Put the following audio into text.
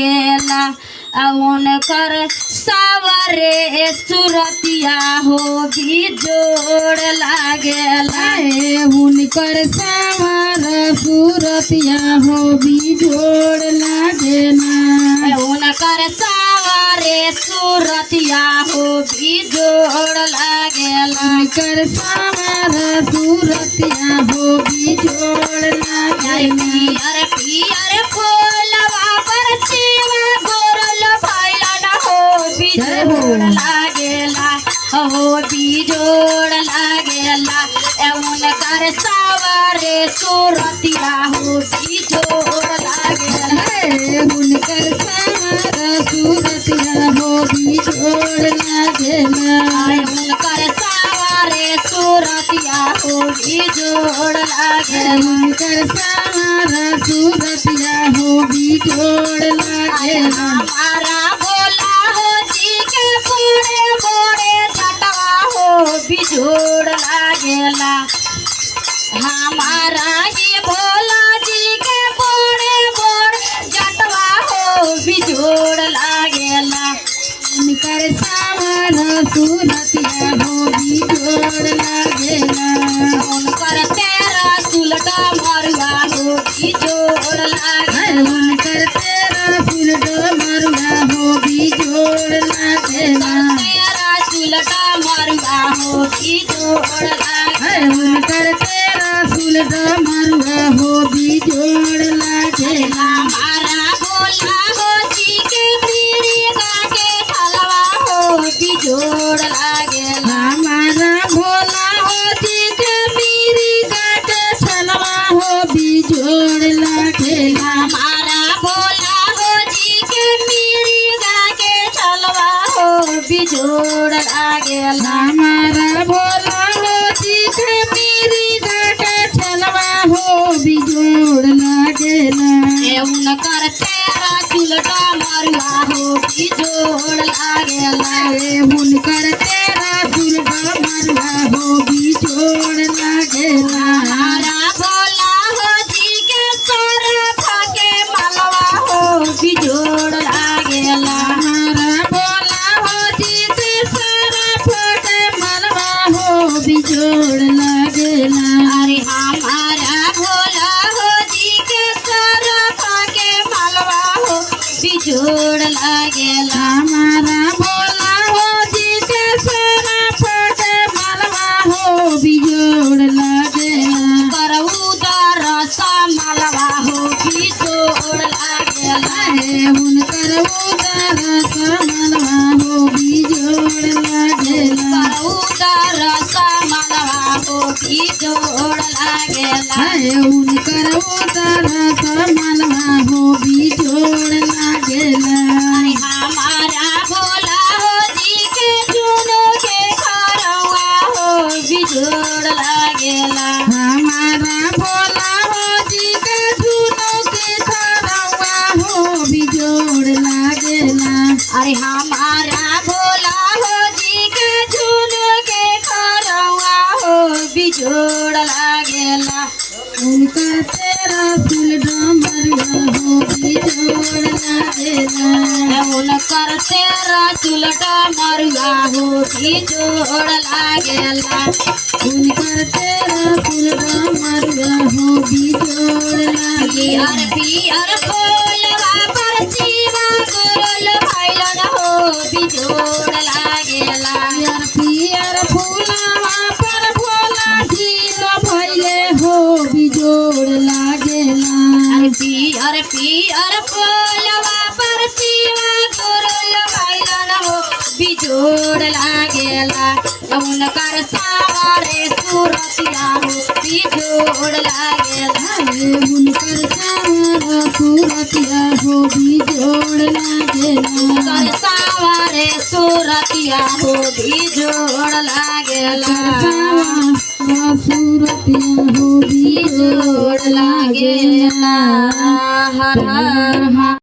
लागेला उनकर सावरे सुरतिया हो बिजोड़ लागेला उनकर सावर सूरतिया हो बिजोड़ लागेला उनकर सावरे सुरतिया हो बिजोड़ लागेला उनकर सावर सूरतिया हो बिजोड़ लागेला पियर पियर फूलवा पर शिवा गोरल भैलन हो बिजोड़ लागेला हो बिजोड़ लागेला उनकर सावरे सुरतिया हो बिजोड़ लागेला उनकर सावर सूरतिया हो बिजोड़ लागेला उनकर सावरे सुरतिया हो बिजोड़ लागेला उनकर सावर सूरतिया हो बिजोड़ लागेला हमारा भोला हो जी के बोरे बोरे जटवा हो बिजोड़ लागेला हमारा ही भोला जी के बोरे बोरे जटवा हो बिजोड़ लागेला उनकर सावर सूरतिया हो बिजोड़ लागेला उनकर तेरा सुलटा मरुआ हो बिजोड़ लागेला उनकर तेरा फूलडो मरुआ हो बिजोड़ लागेला तेरा सुलटा मरुआ हो बिजोड़ लागेला उनकर तेरा फूलडो मरुआ हो बिजोड़ लागेला हमारा भोला हो जी के पीरी गाके हलवा हो बिजोड़ लागेला हमारा भोला हो जी के पीरी गाट छलवा हो बिजोड़ लागेला हमारा भोला हो जी के पीरी गाके हलवा हो बिजोड़ लागेला हमारा भोला हो जी के पीरी गाट छलवा हो बिजोड़ लागेला उनकर तेरा चुलटा मरुआ हो बिजोड़ लागेला उनकर तेरा फूलडो मरुआ हो बिजोड़ लागेला हमारा भोला हो जी के सरफ के मलवा हो बिजोड़ लागेला हमारा भोला हो जी के सरफ के मलवा हो बिजोड़ लागेला अरे हमारा भोला हो जी के सरफ के मलवा हो बिजोड़ लागेला हमारा भोला हो जी के सरफ के मलवा हो बिजोड़ लागेला करऊ दरसा मलवा हो बिजोड़ लागेला उनकर उदर कमलवा हो बिजोड़ लागेला करऊ दरसा मलवा हो बिजोड़ लागेला उनकर उदर कमलवा हो बिजोड़ लागेला हमारा भोला हो जी के चुनो के खरवा हो बिजोड़ लागेला हमारा भोला हो जी के झूनो के खरवा हो बिजोड़ लागेला अरे हमारा भोला हो जी के चुनो के खरवा हो बिजोड़ लागेला उनकर तेरा फूलडो मरुआ हो बिजोड़ लागेला उनकर तेरा चुलटा मरुआ हो बिजोड़ लागेला उनकर तेरा फूलडो मरुआ हो बिजोड़ लागेला पियर पियर फूलवा पर शिवा गोरल भैलन हो बिजोड़ लागेला पियर फूलवा पर भोला झील भैले हो बिजोड़ लागेला पियर पियर फूलवा पर शिवा गोरल भैलन हो बिजोड़ लागेला उनकर सावरे सुरतिया हो बिजोड़ लागेला उनकर सावर सूरतिया हो बिजोड़ लागेला उनकर सावरे सुरतिया हो बिजोड़ लागेला सूरतिया हो बिजोड़ बिजोड़ लागेला हर हर